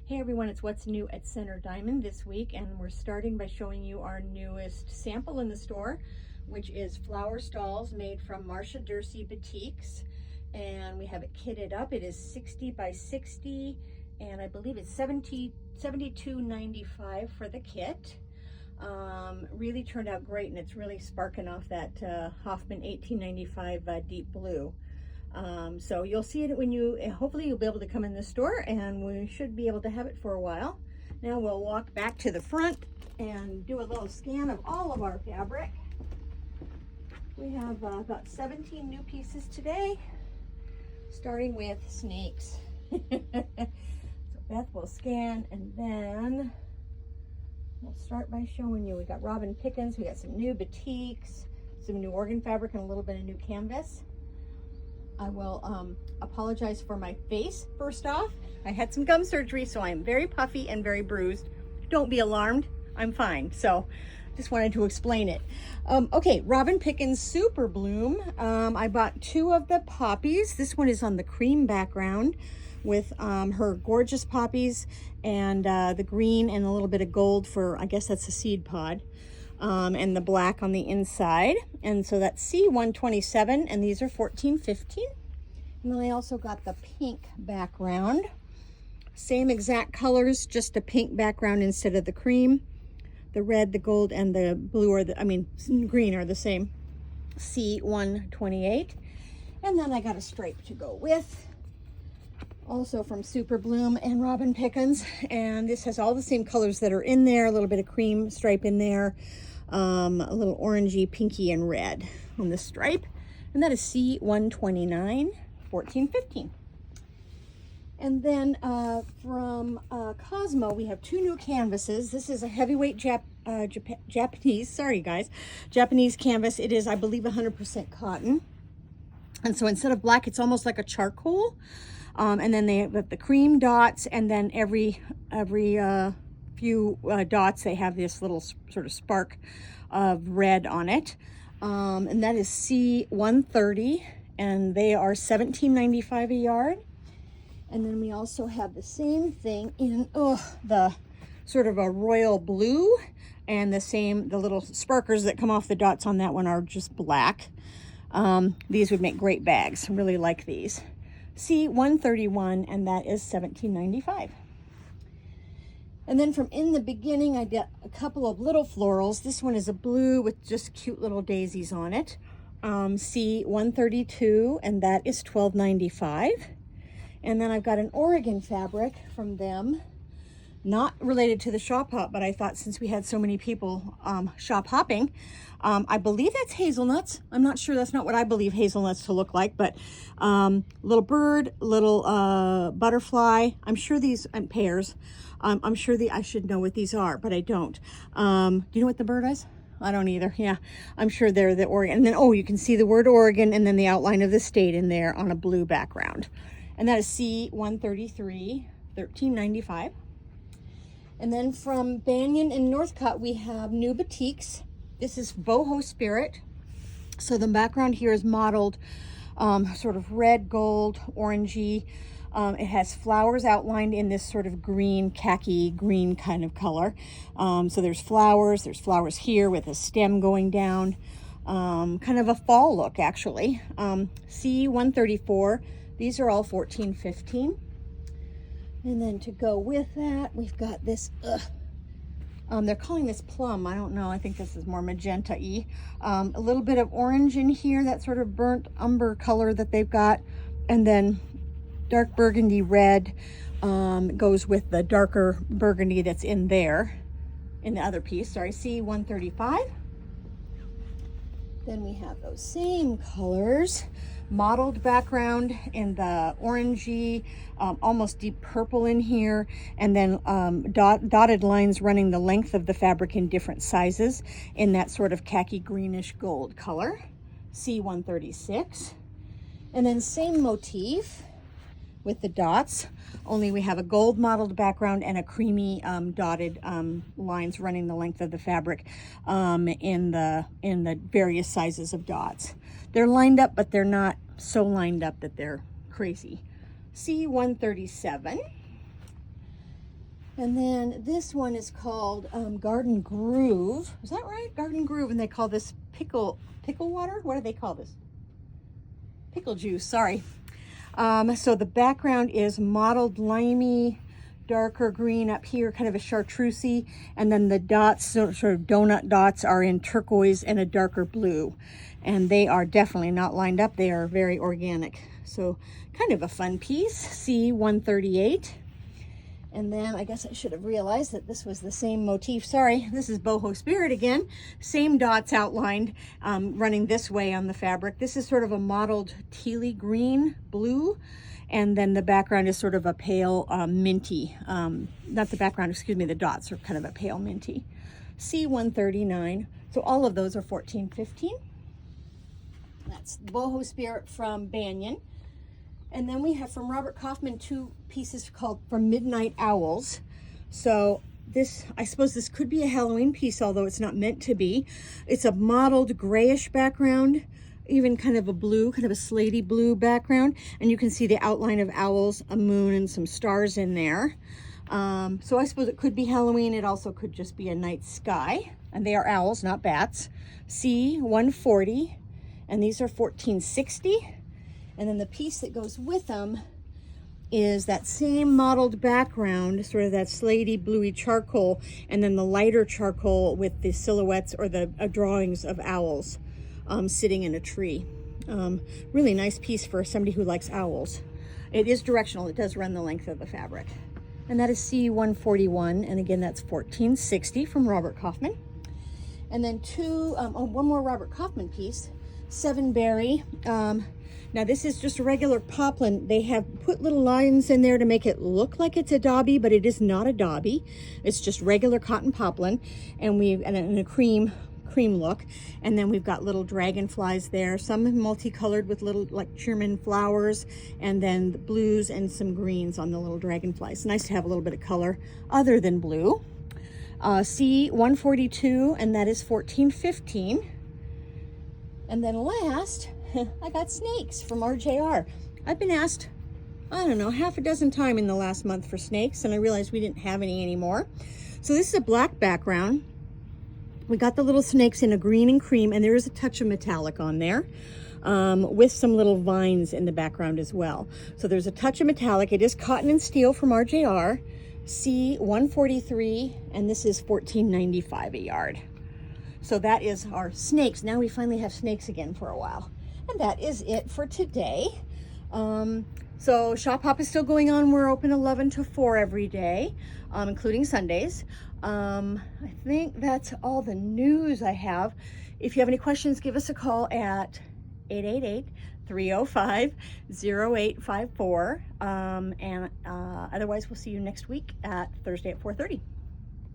Hey everyone, it's What's New at Center Diamond this week, and we're starting by showing you our newest sample in the store, which is flower stalls made from Marsha Dursey batiks, and we have it kitted up. It is 60 by 60, and I believe it's $72.95 for the kit. Really turned out great, and it's really sparking off that Hoffman 1895 deep blue. So you'll see it when hopefully you'll be able to come in the store, and we should be able to have it for a while. Now we'll walk back to the front and do a little scan of all of our fabric. We have about 17 new pieces today, starting with snakes. So Beth will scan, and then we'll start by showing you. We got Robin Pickens, we got some new batiks, some new organ fabric, and a little bit of new canvas. I will apologize for my face first off. I had some gum surgery, so I'm very puffy and very bruised. Don't be alarmed, I'm fine. So just wanted to explain it. Okay, Robin Pickens Superbloom. I bought 2 of the poppies. This one is on the cream background with her gorgeous poppies, and the green and a little bit of gold for, I guess that's a seed pod. And the black on the inside, and so that's C127, and these are $14.15. And then I also got the pink background, same exact colors, just a pink background instead of the cream. The red, the gold, and the blue green are the same, C128. And then I got a stripe to go with, also from Superbloom and Robin Pickens, and this has all the same colors that are in there, a little bit of cream stripe in there, a little orangey, pinky, and red on the stripe, and that is C129, $14.15. And then from Cosmo, we have 2 new canvases. This is a heavyweight Japanese, sorry guys, Japanese canvas. It is, I believe, 100% cotton, and so instead of black, it's almost like a charcoal. And then they have the cream dots, and then every few dots they have this little sort of spark of red on it, and that is C130, and they are $17.95 a yard. And then we also have the same thing in the sort of a royal blue, and the little sparkers that come off the dots on that one are just black. These would make great bags. I really like these. C131, and that is $17.95. And then from In the Beginning, I got a couple of little florals. This one is a blue with just cute little daisies on it. C132, and that is $12.95. And then I've got an Oregon fabric from them, not related to the shop hop, but I thought since we had so many people shop hopping, I believe that's hazelnuts. I'm not sure, that's not what I believe hazelnuts to look like, but little bird, little butterfly. I'm sure these pears. I'm sure I should know what these are, but I don't. Do you know what the bird is? I don't either. Yeah, I'm sure they're the Oregon. And then, you can see the word Oregon and then the outline of the state in there on a blue background. And that is C133, $13.95. And then from Banyan and Northcutt, we have new batiks. This is Boho Spirit. So the background here is modeled sort of red, gold, orangey. It has flowers outlined in this sort of green, khaki green kind of color. So there's flowers here with a stem going down. Kind of a fall look, actually. C134, these are all $14.15. And then to go with that, we've got this, they're calling this plum. I don't know, I think this is more magenta-y. A little bit of orange in here, that sort of burnt umber color that they've got. And then dark burgundy red goes with the darker burgundy that's in there, in the other piece, sorry, C135. Then we have those same colors, mottled background in the orangey, almost deep purple in here, and then dotted lines running the length of the fabric in different sizes in that sort of khaki greenish gold color, C136. And then same motif with the dots, only we have a gold mottled background and a creamy dotted lines running the length of the fabric in the various sizes of dots. They're lined up, but they're not so lined up that they're crazy. C137. And then this one is called Garden Groove. Is that right? Garden Groove. And they call this pickle water? What do they call this? Pickle juice, sorry. So the background is mottled limey, darker green up here, kind of a chartreusey. And then the dots, sort of donut dots, are in turquoise and a darker blue. And they are definitely not lined up. They are very organic. So kind of a fun piece, C138. And then I guess I should have realized that this was the same motif. Sorry, this is Boho Spirit again. Same dots outlined, running this way on the fabric. This is sort of a mottled tealy green blue. And then the background is sort of a pale minty. Not the background, excuse me, the dots are kind of a pale minty. C139. So all of those are $14.15. That's Boho Spirit from Banyan. And then we have from Robert Kaufman 2 pieces called From Midnight Owls. So this, I suppose this could be a Halloween piece, although it's not meant to be. It's a mottled grayish background, even kind of a blue, kind of a slaty blue background. And you can see the outline of owls, a moon, and some stars in there. So I suppose it could be Halloween. It also could just be a night sky. And they are owls, not bats. C140. And these are $14.60. And then the piece that goes with them is that same mottled background, sort of that slaty, bluey charcoal, and then the lighter charcoal with the silhouettes or the drawings of owls sitting in a tree. Really nice piece for somebody who likes owls. It is directional. It does run the length of the fabric. And that is C141. And again, that's $14.60 from Robert Kaufman. And then one more Robert Kaufman piece, 7-berry. Now this is just a regular poplin. They have put little lines in there to make it look like it's a dobby, but it is not a dobby. It's just regular cotton poplin, and in a cream look. And then we've got little dragonflies there, some multicolored with little like German flowers, and then the blues and some greens on the little dragonflies. Nice to have a little bit of color other than blue. C142, and that is $14.15. And then last, I got snakes from RJR. I've been asked, I don't know, half a dozen times in the last month for snakes, and I realized we didn't have any anymore. So this is a black background. We got the little snakes in a green and cream, and there is a touch of metallic on there, with some little vines in the background as well. So there's a touch of metallic. It is cotton and steel from RJR, C143, and this is $14.95 a yard. So that is our snakes. Now we finally have snakes again for a while. And that is it for today. So Shop Hop is still going on. We're open 11 to 4 every day, including Sundays. I think that's all the news I have. If you have any questions, give us a call at 888-305-0854. Otherwise, we'll see you next week at Thursday at 4:30.